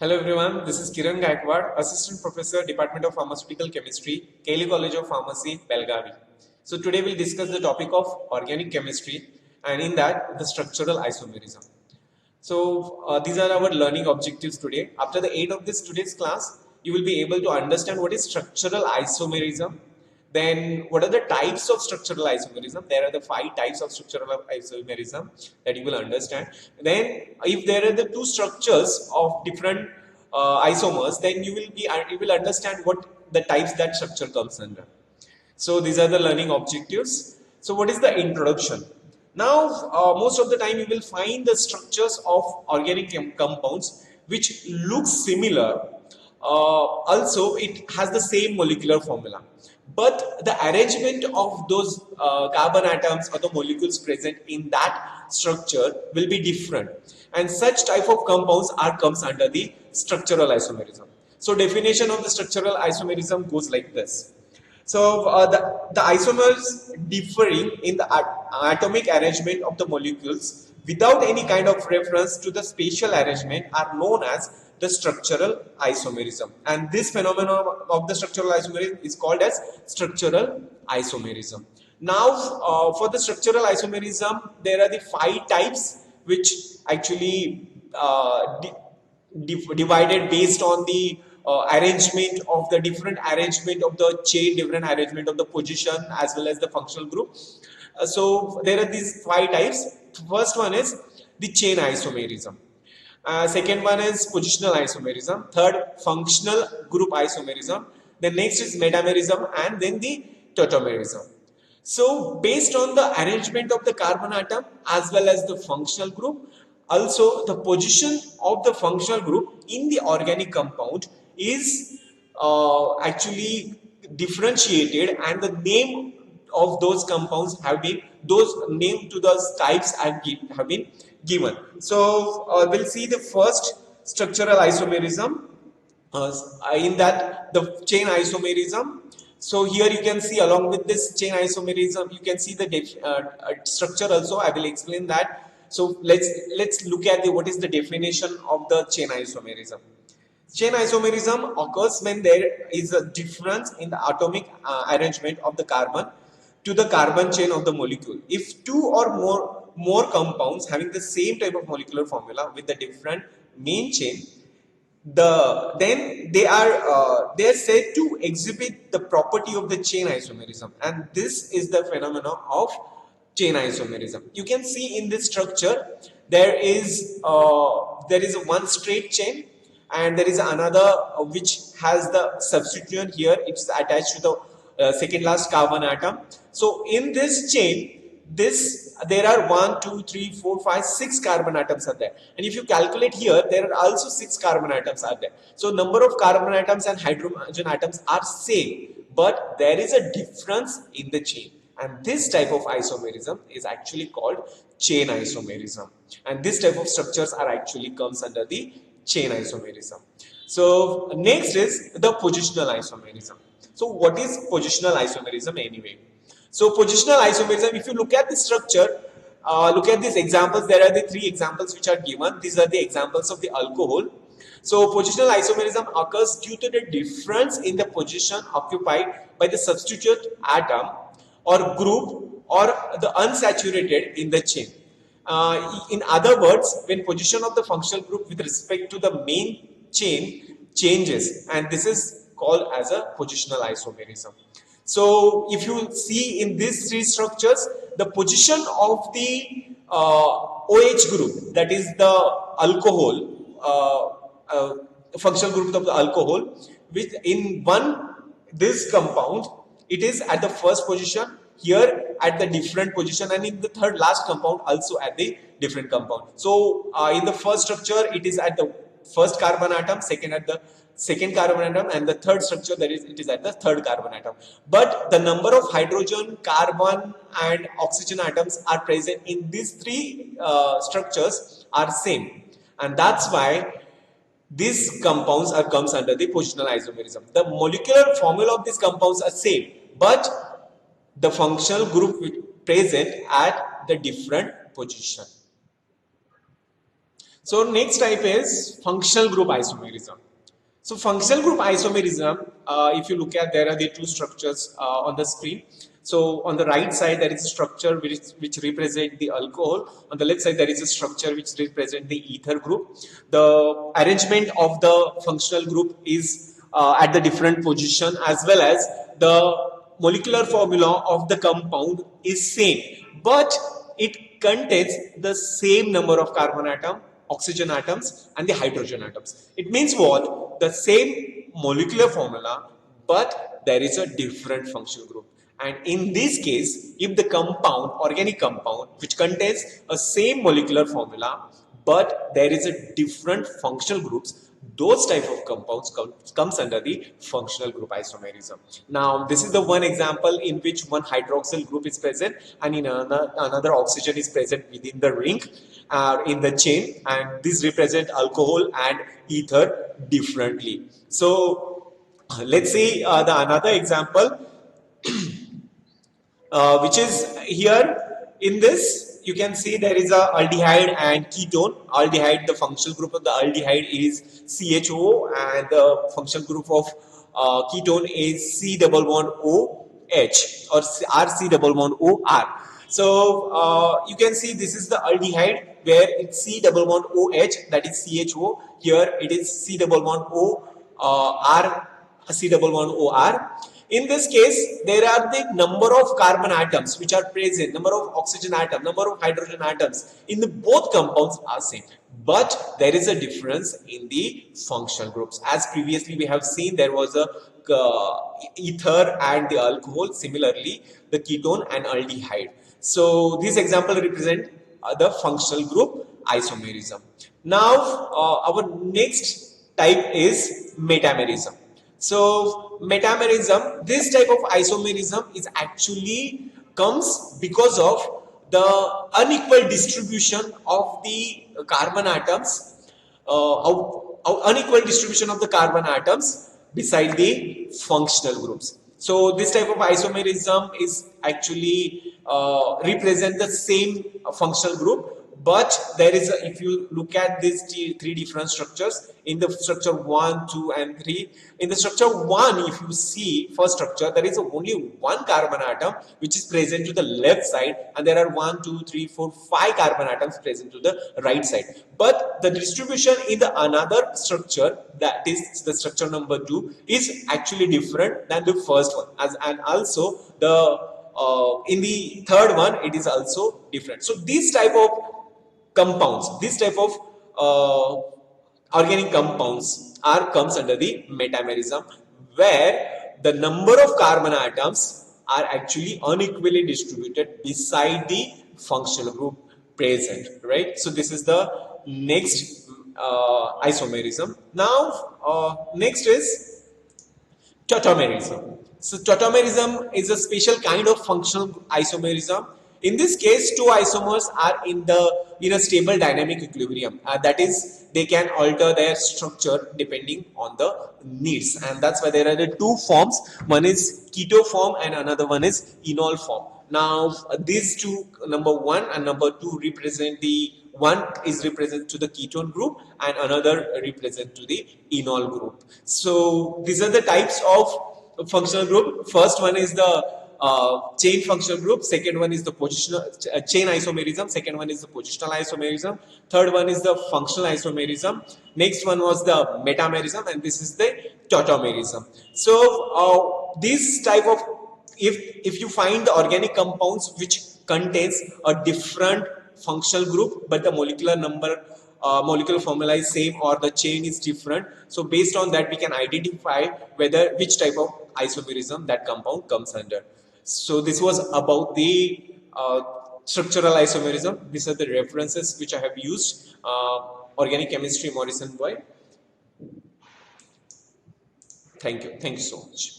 Hello everyone, this is Kiran Gaikwad, Assistant Professor, Department of Pharmaceutical Chemistry, Kelly College of Pharmacy, Belgavi. So today we'll discuss the topic of organic chemistry and in that the structural isomerism. So these are our learning objectives today. After the aid of this today's class, you will be able to understand what is structural isomerism. Then what are the types of structural isomerism? There are the 5 types of structural isomerism that you will understand. Then if there are the two structures of different isomers, then you will understand what the types that structure comes under. So these are the learning objectives. So what is the introduction? Now, most of the time you will find the structures of organic compounds which look similar. Also, it has the same molecular formula. But the arrangement of those carbon atoms or the molecules present in that structure will be different. And such type of compounds comes under the structural isomerism. So definition of the structural isomerism goes like this. So the isomers differing in the atomic arrangement of the molecules without any kind of reference to the spatial arrangement are known as the structural isomerism. And this phenomenon of the structural isomerism is called as structural isomerism. Now, for the structural isomerism, there are the 5 types which actually divided based on the arrangement of the different arrangement of the chain, different arrangement of the position as well as the functional group. So there are these 5 types. First one is the chain isomerism. Second one is positional isomerism. Third, functional group isomerism. The next is metamerism and then the tautomerism. So based on the arrangement of the carbon atom as well as the functional group, also the position of the functional group in the organic compound is actually differentiated, and the name of those compounds have been, those name to those types have been given. So we'll see the first structural isomerism, in that the chain isomerism. So here you can see, along with this chain isomerism, you can see the structure also. I will explain that. So let's look at what is the definition of the chain isomerism. Chain isomerism occurs when there is a difference in the atomic arrangement of the carbon to the carbon chain of the molecule. If two or more compounds having the same type of molecular formula with the different main chain, then they are said to exhibit the property of the chain isomerism, and this is the phenomenon of chain isomerism. You can see in this structure there is one straight chain and there is another which has the substituent here. It's attached to the second last carbon atom. So in this chain, there are 1, 2, 3, 4, 5, 6 carbon atoms are there, and if you calculate here, there are also 6 carbon atoms are there. So number of carbon atoms and hydrogen atoms are same, but there is a difference in the chain, and this type of isomerism is actually called chain isomerism, and this type of structures are actually comes under the chain isomerism. So next is the positional isomerism. So what is positional isomerism anyway? So positional isomerism, if you look at the structure, look at these examples. There are the 3 examples which are given. These are the examples of the alcohol. So positional isomerism occurs due to the difference in the position occupied by the substitute atom or group or the unsaturated in the chain. In other words, when position of the functional group with respect to the main chain changes, and this is called as a positional isomerism. So if you see in these 3 structures, the position of the OH group, that is the alcohol, functional group of the alcohol, which in this compound, it is at the first position, here at the different position, and in the third last compound also at the different compound. So in the first structure, it is at the first carbon atom, second at the second carbon atom, and the third structure, it is at the third carbon atom. But the number of hydrogen, carbon and oxygen atoms are present in these 3 structures are same, and that's why these compounds comes under the positional isomerism. The molecular formula of these compounds are same, but the functional group present at the different position. So next type is functional group isomerism. So functional group isomerism, if you look at, there are the two structures on the screen. So on the right side there is a structure which represent the alcohol. On the left side there is a structure which represent the ether group. The arrangement of the functional group is at the different position, as well as the molecular formula of the compound is same, but it contains the same number of carbon atom, oxygen atoms, and the hydrogen atoms. It means what? The same molecular formula, but there is a different functional group. And in this case, if the compound, organic compound, which contains a same molecular formula, but there is a different functional groups, those type of compounds comes under the functional group isomerism. Now, this is the one example in which one hydroxyl group is present and in another oxygen is present within the ring in the chain, and this represent alcohol and ether differently. So, let's see the another example which is here. In this you can see there is a aldehyde and ketone. Aldehyde, the functional group of the aldehyde is CHO, and the functional group of ketone is C double bond OH or RC double bond OR. So you can see this is the aldehyde where it's C double bond OH, that is CHO. Here it is C double bond O R, C double bond OR. In this case, there are the number of carbon atoms which are present, number of oxygen atoms, number of hydrogen atoms in the both compounds are same. But there is a difference in the functional groups. As previously we have seen, there was a ether and the alcohol, similarly the ketone and aldehyde. So this example represent the functional group isomerism. Now our next type is metamerism. So metamerism, this type of isomerism is actually comes because of the unequal distribution of the carbon atoms, unequal distribution of the carbon atoms beside the functional groups. So this type of isomerism is actually represent the same functional group, but there is a, if you look at these three different structures in the structure 1, 2 and 3, in the structure 1, if you see first structure, there is only one carbon atom which is present to the left side, and there are 1, 2, 3, 4, 5 carbon atoms present to the right side. But the distribution in the another structure, that is the structure number 2, is actually different than the first one, and also the in the third one it is also different. So this type of compounds, this type of organic compounds comes under the metamerism, where the number of carbon atoms are actually unequally distributed beside the functional group present, right? So this is the next isomerism. Now next is tautomerism. So tautomerism is a special kind of functional isomerism. In this case, two isomers are in a stable dynamic equilibrium. That is, they can alter their structure depending on the needs, and that's why there are the two forms. One is keto form and another one is enol form. Now these two, number 1 and number 2, represent the one is represent to the ketone group and another represent to the enol group. So these are the types of functional group. First one is the chain functional group, second one is the positional chain isomerism, second one is the positional isomerism, third one is the functional isomerism, next one was the metamerism, and this is the tautomerism. So this type of, if you find the organic compounds which contains a different functional group but the molecular number, molecular formula is same or the chain is different, so based on that we can identify whether which type of isomerism that compound comes under. So this was about the structural isomerism. These are the references which I have used. Organic Chemistry, Morrison Boyd. Thank you so much.